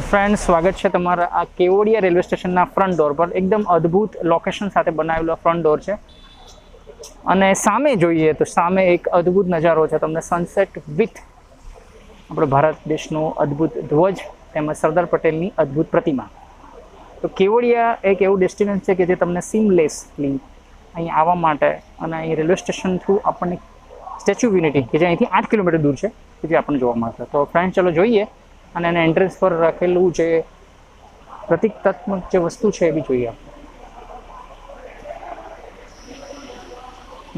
Friend, સ્વાગત છે તમારા આ કેવડિયા રેલવે સ્ટેશનના ફ્રન્ટ ડોર પર. એકદમ અદ્ભુત લોકેશન સાથે બનાવેલો ફ્રન્ટ ડોર છે અને સામે જોઈએ તો સામે એક અદ્ભુત નજારો છે. તમને સનસેટ વિથ આપણો ભારત દેશનો અદ્ભુત ધ્વજ તેમજ સરદાર પટેલની અદ્ભુત પ્રતિમા. તો કેવડિયા એક એવું ડેસ્ટિનેશન છે કે જે તમને સીમલેસલી અહીં આવવા માટે અને અહીં રેલવે સ્ટેશન થ્રુ આપણને સ્ટેચ્યુ ઓફ યુનિટી કે જે અહીંથી 8 કિલોમીટર દૂર છે કે જે આપણને જોવા મળશે. તો ફ્રેન્ડ, ચલો જોઈએ અને એના એન્ટ્રન્સ પર રાખેલું જે પ્રતિકાત્મક જે વસ્તુ છે એ બી જોઈએ.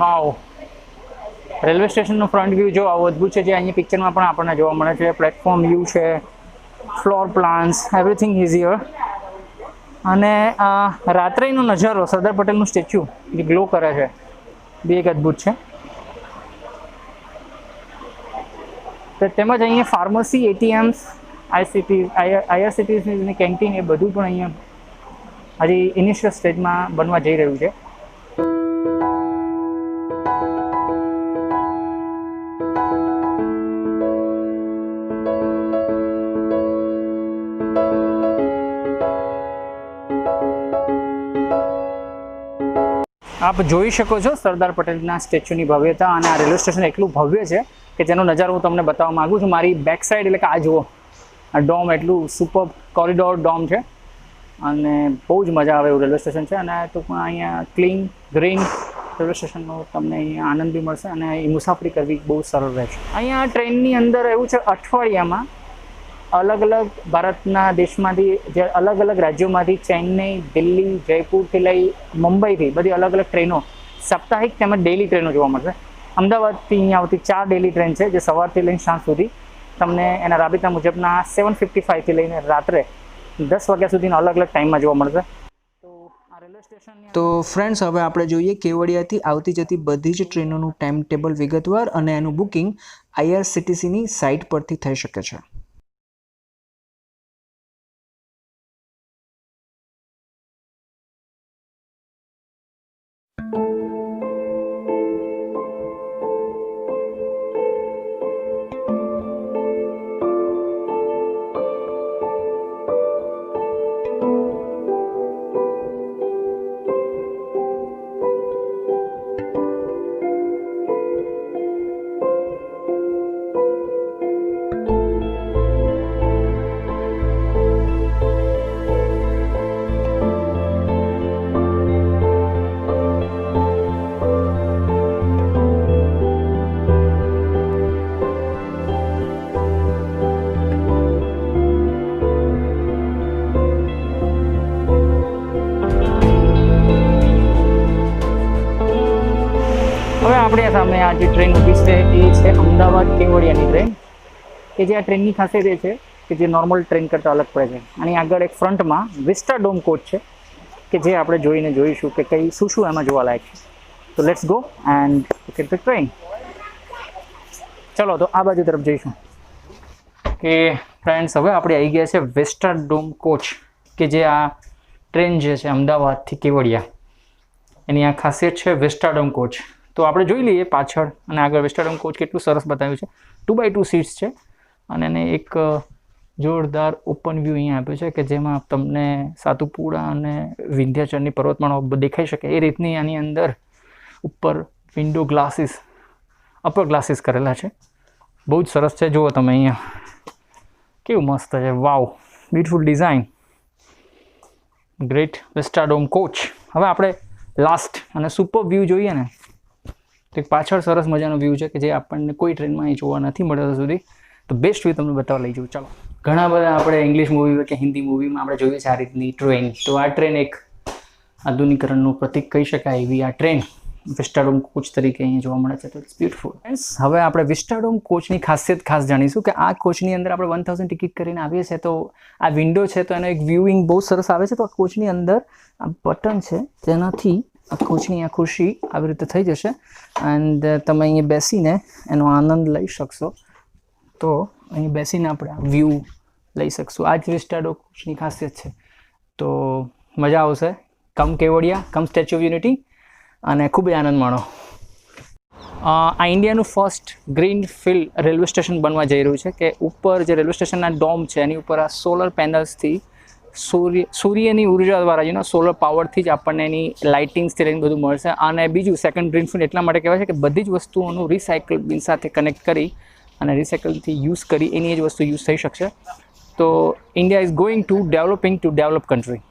વાવ, રેલવે સ્ટેશનનો ફ્રન્ટ વ્યૂ જો આવો અદ્ભુત છે જે અહીંયા પિક્ચરમાં પણ આપણને જોવા મળે છે. પ્લેટફોર્મ વ્યૂ છે, floor plans, everything is here. અને રાત્રિનો નજારો, સરદાર પટેલનું સ્ટેચ્યુ જે ગ્લો કરે છે બી એક અદ્ભુત છે. તેમજ અહીંયા ફાર્મસી, એટીએમ્સ, આઈઆરસીટીસની કેન્ટીન એ બધું પણ અહીંયા હજી ઇનિશિયલ સ્ટેજમાં બનવા જઈ રહ્યું છે. આપ જોઈ શકો છો સરદાર પટેલના સ્ટેચ્યુની ભવ્યતા, અને આ રેલવે સ્ટેશન એટલું ભવ્ય છે કે જેનો નજારો હું તમને બતાવવા માગું છું. મારી બેક સાઈડ એટલે કે આ જુઓ, આ ડોમ એટલું સુપર કોરિડોર ડોમ છે અને બહુ જ મજા આવે એવું રેલવે સ્ટેશન છે. અને ટૂંકમાં અહીંયા ક્લીન ગ્રીન રેલવે સ્ટેશનનો તમને અહીંયા આનંદ બી મળશે અને અહીં મુસાફરી કરવી બહુ સરળ રહેશે. અહીંયા ટ્રેનની અંદર એવું છે, અઠવાડિયામાં અલગ અલગ ભારતના દેશમાંથી, જે અલગ અલગ રાજ્યોમાંથી, ચેન્નઈ, દિલ્હી, જયપુરથી લઈ મુંબઈથી બધી અલગ અલગ ટ્રેનો, સાપ્તાહિક તેમજ ડેઇલી ટ્રેનો જોવા મળશે. અમદાવાદથી અહીંયા આવતી 4 ડેઇલી ટ્રેન છે જે સવારથી લઈને સાંજ સુધી તમને એના રાબેતા મુજબના 7:55થી લઈને રાત્રે 10 વાગ્યા સુધીના અલગ અલગ ટાઈમમાં જોવા મળશે. તો ફ્રેન્ડ્સ, હવે આપણે જોઈએ કેવડિયાથી આવતી જતી બધી જ ટ્રેનોનું ટાઈમ ટેબલ વિગતવાર, અને એનું બુકિંગ આઈઆરસીટીસીની સાઇટ પરથી થઈ શકે છે. હવે આપણે સામે આ જે ટ્રેન ઊભી છે એ છે અમદાવાદ કેવડિયાની ટ્રેન, કે જે આ ટ્રેનની ખાસિયત એ છે કે જે નોર્મલ ટ્રેન કરતાં અલગ પડે છે. આની આગળ એક ફ્રન્ટમાં વિસ્ટાડોમ કોચ છે કે જે આપણે જોઈને જોઈશું કે કઈ શું એમાં જોવાલાયક છે. તો let's go and ticket the train. ચલો, તો આ બાજુ તરફ જઈશું. કે ફ્રેન્ડ્સ, હવે આપણે આવી ગયા છે વિસ્ટાડોમ કોચ, કે જે આ ટ્રેન જે છે અમદાવાદથી કેવડિયા, એની આ ખાસિયત છે વિસ્ટાડોમ કોચ. તો આપણે જોઈ લઈએ પાછળ અને આગળ વિસ્ટાડોમ કોચ કેટલું સરસ બતાવ્યું છે. 2x2 સીટ્સ છે અને એને એક જોરદાર ઓપન વ્યૂ અહીંયા આપ્યું છે કે જેમાં તમને સાતુપુડા અને વિંધ્યાચલની પર્વતમાળાઓ દેખાઈ શકે એ રીતની આની અંદર ઉપર વિન્ડો ગ્લાસીસ, અપર ગ્લાસીસ કરેલા છે. બહુ જ સરસ છે. જુઓ તમે અહીંયા કેવું મસ્ત છે. Wow, beautiful design, great vistadome coach. હવે આપણે લાસ્ટ અને સુપર વ્યૂ જોઈએ ને, તો એક પાછળ સરસ મજાનો વ્યૂ છે કે જે આપણને કોઈ ટ્રેનમાં અહીં જોવા નથી મળ્યો સુધી. તો બેસ્ટ વ્યૂ તમને બતાવવા લઈ જવું. ચાલો, ઘણા બધા આપણે ઇંગ્લિશ મૂવી કે હિન્દી મૂવીમાં આપણે જોઈએ છે આ રીતની ટ્રેન. તો આ ટ્રેન એક આધુનિકરણનું પ્રતીક કહી શકાય એવી આ ટ્રેન વિસ્ટાડોમ કોચ તરીકે અહીંયા જોવા મળે છે. તો ઇટ્સ બ્યુટીફુલ. હવે આપણે વિસ્ટાડોમ કોચની ખાસિયત ખાસ જાણીશું કે આ કોચની અંદર આપણે 1000 ટિકિટ કરીને આવીએ છીએ તો આ વિન્ડો છે તો એનો એક વ્યૂઇંગ બહુ સરસ આવે છે. તો આ કોચની અંદર આ બટન છે જેનાથી આ કોચની આ ખુરશી આવી રીતે થઈ જશે એન્ડ તમે અહીંયા બેસીને એનો આનંદ લઈ શકશો. તો અહીં બેસીને આપણે આ વ્યૂ લઈ શકશું. આ જ વિસ્ટાડોમ કોચની ખાસિયત છે. તો મજા આવશે. Come Kevadia, come statue of unity અને ખૂબ આનંદ માણો. આ ઇન્ડિયાનું first greenfield railway station બનવા જઈ રહ્યું છે, કે ઉપર જે રેલવે સ્ટેશનના ડોમ છે એની ઉપર આ સોલર પેનલ્સથી સૂર્યની ઉર્જા દ્વારા સોલર પાવરથી જ આપણને એની લાઇટિંગ્સથી લઈને બધું મળશે. અને બીજું સેકન્ડ ગ્રીન ફિલ્ડ એટલા માટે કહેવાય છે કે બધી જ વસ્તુઓનું રિસાયકલ બિન સાથે કનેક્ટ કરી અને રિસાયકલથી યુઝ કરી એની જ વસ્તુ યુઝ થઈ શકશે. તો India is going to developing to develop country.